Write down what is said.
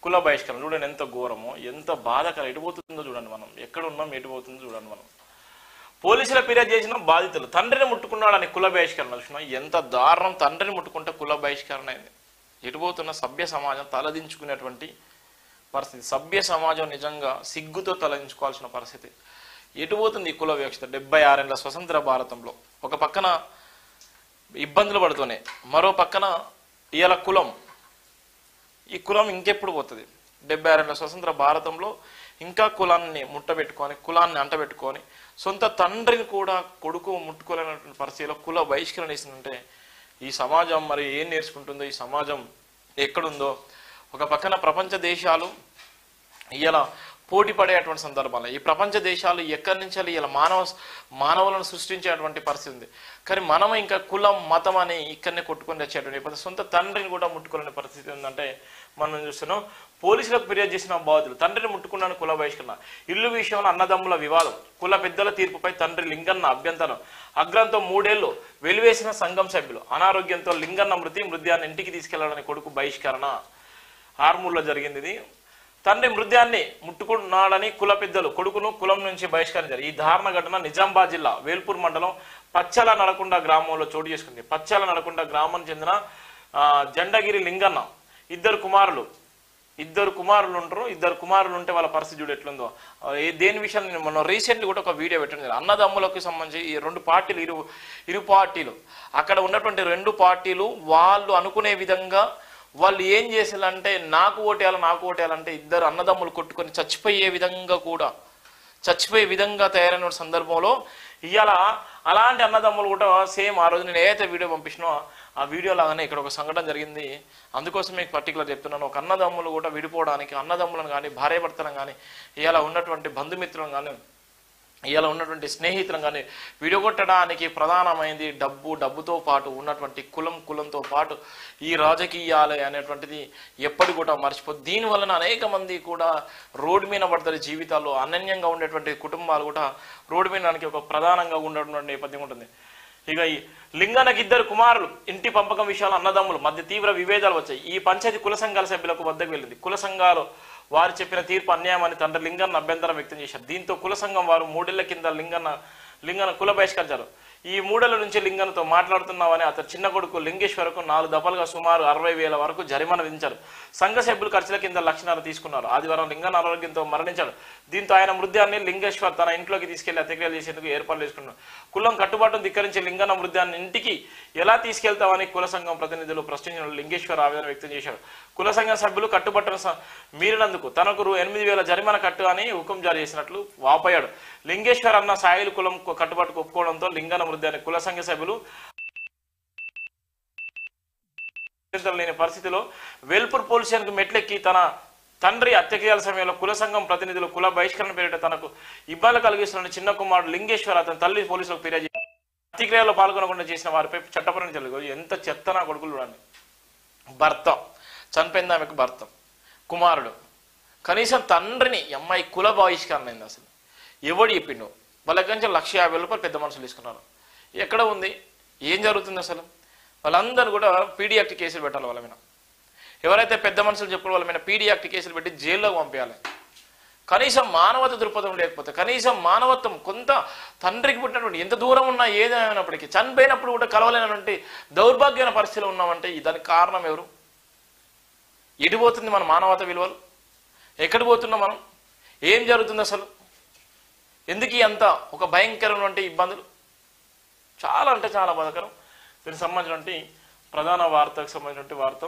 కుల బహిష్కరణ చూడండి ఎంత ఘోరమో, ఎంత బాధకరం. ఎటుపోతుందో చూడండి, మనం ఎక్కడ ఉన్నాం, ఎటుపోతుందో చూడండి. మనం పోలీసుల ఫిర్యాదు చేసిన బాధితులు తండ్రిని ముట్టుకున్నాడని కుల బహిష్కరణ చూసినా ఎంత దారుణం. తండ్రిని ముట్టుకుంటే కుల బహిష్కరణ అయింది. ఎటుపోతున్న సభ్య సమాజం తలదించుకునేటువంటి పరిస్థితి. సభ్య సమాజం నిజంగా సిగ్గుతో తలదించుకోవాల్సిన పరిస్థితి. ఎటుపోతుంది ఈ కుల వివక్షత? 76 ఏళ్ల స్వతంత్ర భారతంలో ఒక పక్కన ఇబ్బందులు పడుతూనే, మరో పక్కన ఇవాళ కులం, ఈ కులం ఇంకెప్పుడు పోతుంది? 76 ఏళ్ల స్వతంత్ర భారతంలో ఇంకా కులాన్ని ముట్టబెట్టుకొని, కులాన్ని అంటబెట్టుకొని, సొంత తండ్రిని కూడా కొడుకు ముట్టుకోలేనటువంటి పరిస్థితిలో కుల బహిష్కరణ చేసిందంటే ఈ సమాజం మరి ఏం నేర్చుకుంటుందో, ఈ సమాజం ఎక్కడుందో. ఒక పక్కన ప్రపంచ దేశాలు ఇలా పోటీ పడేటువంటి సందర్భాలు, ఈ ప్రపంచ దేశాలు ఎక్కడి నుంచి ఇలా మానవులను సృష్టించేటువంటి పరిస్థితి ఉంది. కానీ మనం ఇంకా కులం మతం అని ఇక్కడనే కొట్టుకొని తెచ్చేటువంటి సొంత తండ్రిని కూడా ముట్టుకోలేని పరిస్థితి ఉందంటే మనం చూస్తున్నాం. పోలీసులకు ఫిర్యాదు చేసిన బాధితులు తండ్రిని ముట్టుకున్నాను కుల బహిష్కరణ. ఇల్లు విషయంలో అన్నదమ్ముల వివాదం, కుల పెద్దల తీర్పుపై తండ్రి లింగన్న అభ్యంతరం. అగ్రంతో 3 ఏళ్లు వెలివేసిన సంఘం సభ్యులు. అనారోగ్యంతో లింగన్న మృతదేహాన్ని ఇంటికి తీసుకెళ్లాలని కొడుకు బహిష్కరణ. ఆర్మూర్లో జరిగింది ఇది. తండ్రి మృతదేహాన్ని ముట్టుకున్నాడని కుల పెద్దలు కొడుకును కులం నుంచి బహిష్కరించారు. ఈ దారుణ ఘటన నిజామాబాద్ జిల్లా వేల్పూర్ మండలం పచ్చల నడకుండ గ్రామంలో చోటు చేసుకుంది. పచ్చల నడకుండ గ్రామానికి చెందిన జెండగిరి లింగన్న ఇద్దరు కుమారులు ఉంటారు. ఇద్దరు కుమారులు ఉంటే వాళ్ళ పరిస్థితి చూడు ఎట్లుందో. దేని విషయాన్ని నేను మొన్న రీసెంట్లీ కూడా ఒక వీడియో పెట్టడం. అన్నదమ్ములకు సంబంధించి ఈ 2 పార్టీలు, ఇరు పార్టీలు, అక్కడ ఉన్నటువంటి 2 పార్టీలు వాళ్ళు అనుకునే విధంగా వాళ్ళు ఏం చేసేయాలంటే నాకు ఓటేయాలంటే ఇద్దరు అన్నదమ్ములు కొట్టుకొని చచ్చిపోయే విధంగా తయారైన సందర్భంలో ఇవాళ అలాంటి అన్నదమ్ములు కూడా సేమ్ ఆ రోజు నేను ఏదైతే వీడియో పంపించినో ఆ వీడియో లాగానే ఇక్కడ ఒక సంఘటన జరిగింది. అందుకోసం మీకు పర్టికులర్ చెప్తున్నాను. ఒక అన్నదమ్ములు కూడా విడిపోవడానికి, అన్నదమ్ములను కానీ భార్యాభర్తలను కానీ ఇవాళ ఉన్నటువంటి బంధుమిత్రులను కానీ ఇవాళ ఉన్నటువంటి స్నేహితులను కానీ విడగొట్టడానికి ప్రధానమైంది డబ్బుతో పాటు ఉన్నటువంటి కులంతో పాటు ఈ రాజకీయాలు అనేటువంటిది ఎప్పటి కూడా మర్చిపోదు. దీనివలన అనేక మంది కూడా రోడ్డు మీద పడతారు. జీవితాల్లో అనన్యంగా ఉండేటువంటి కుటుంబాలు కూడా రోడ్డు మీద ఒక ప్రధానంగా ఉండేటువంటి నేపథ్యం ఉంటుంది. ఇక ఈ లింగనకి 2 కుమారులు ఇంటి పంపకం విషయాలు అన్నదమ్ములు మధ్య తీవ్ర విభేదాలు వచ్చాయి. ఈ పంచాయతీ కుల సంఘాల సభ్యులకు వద్దకు వెళ్ళింది. కుల సంఘాలు వారు చెప్పిన తీర్పు అన్యాయమని తండ్రి లింగన్న అభ్యంతరం వ్యక్తం చేశారు. దీంతో కుల సంఘం వారు 3 ఏళ్ల కింద లింగన్న కుల బహిష్కరించారు. ఈ 3 ఏళ్ల నుంచి లింగన్నతో మాట్లాడుతున్నామని అతని చిన్న కొడుకు లింగేశ్వరకు 4 దఫలుగా సుమారు 60,000 వరకు జరిమానా విధించారు. సంఘ సభ్యులు ఖర్చుల కింద 1,00,000 తీసుకున్నారు. ఆదివారం లింగన్న అనారోగ్యంతో మరణించాడు. దీంతో ఆయన మృతదేహాన్ని లింగేశ్వర్ తన ఇంట్లోకి తీసుకెళ్లి అంత్యక్రియలు చేసేందుకు ఏర్పాట్లు చేసుకున్నారు. కులం కట్టుబాటును ధిక్కరించి లింగన్న మృతదేహాన్ని ఇంటికి ఎలా తీసుకెళ్తామని కుల సంఘం ప్రతినిధులు ప్రశ్నించిన లింగేశ్వర్ ఆవేదన వ్యక్తం చేశారు. కుల సంఘం సభ్యులు కట్టుబట్టను మీరినందుకు తనకు 8,000 జరిమానా కట్టు అని హుకుం జారీ చేసినట్లు వాపోయాడు. లింగేశ్వర్ అన్న సాయిలు కులం కట్టుబాటుకు ఒప్పుకోవడంతో లింగన్న మృతదేహాన్ని కుల సంఘ సభ్యులు లేని పరిస్థితిలో వేల్పూర్ పోలీస్ స్టేషన్కు మెట్లెక్కి తన తండ్రి హత్యక్రియల సమయంలో కుల సంఘం ప్రతినిధులు కుల బహిష్కరణ పేరిట తనకు ఇబ్బందులు కలిగిస్తున్న చిన్న కుమారుడు లింగేశ్వర్ అతని తల్లి పోలీసులకు ఫిర్యాదు హత్యక్రియలో పాల్గొనకుండా చేసిన వారిపై చట్టపరమైన చర్యలు. ఎంత చెత్త నా కొడుకులు చూడండి. భర్త చనిపోయింది, ఆమెకు భర్త, కుమారుడు, కనీసం తండ్రిని అమ్మాయి కుల బహిష్కరణ అయింది. అసలు ఎవడు చెప్పిండు? వాళ్ళ దగ్గర నుంచి 1,50,000 రూపాయలు పెద్ద మనుషులు తీసుకున్నారు. ఎక్కడ ఉంది? ఏం జరుగుతుంది అసలు? వాళ్ళందరూ కూడా పీడీ యాక్ట్ కేసులు పెట్టాలి. వాళ్ళ మీద ఎవరైతే పెద్ద మనుషులు చెప్పిన వాళ్ళ మీద పీడీ యాక్ట్ కేసులు పెట్టి జైల్లోకి పంపించాలి. కనీసం మానవత దృక్పథం లేకపోతే, కనీసం మానవత్వం కొంత తండ్రికి పుట్టినటువంటి ఎంత దూరం ఉన్నా ఏదైనప్పటికీ చనిపోయినప్పుడు కూడా కలవలేనటువంటి దౌర్భాగ్యమైన పరిస్థితిలో ఉన్నామంటే దానికి కారణం ఎవరు? ఎటుపోతుంది మన మానవత విలువలు? ఎక్కడ పోతున్నాం మనం? ఏం జరుగుతుంది అసలు? ఎందుకు అంత ఒక భయంకరమైనటువంటి ఇబ్బందులు? చాలా అంటే చాలా బాధాకరం. దీనికి సంబంధించినటువంటి ప్రధాన వార్తకు సంబంధించినటువంటి వార్త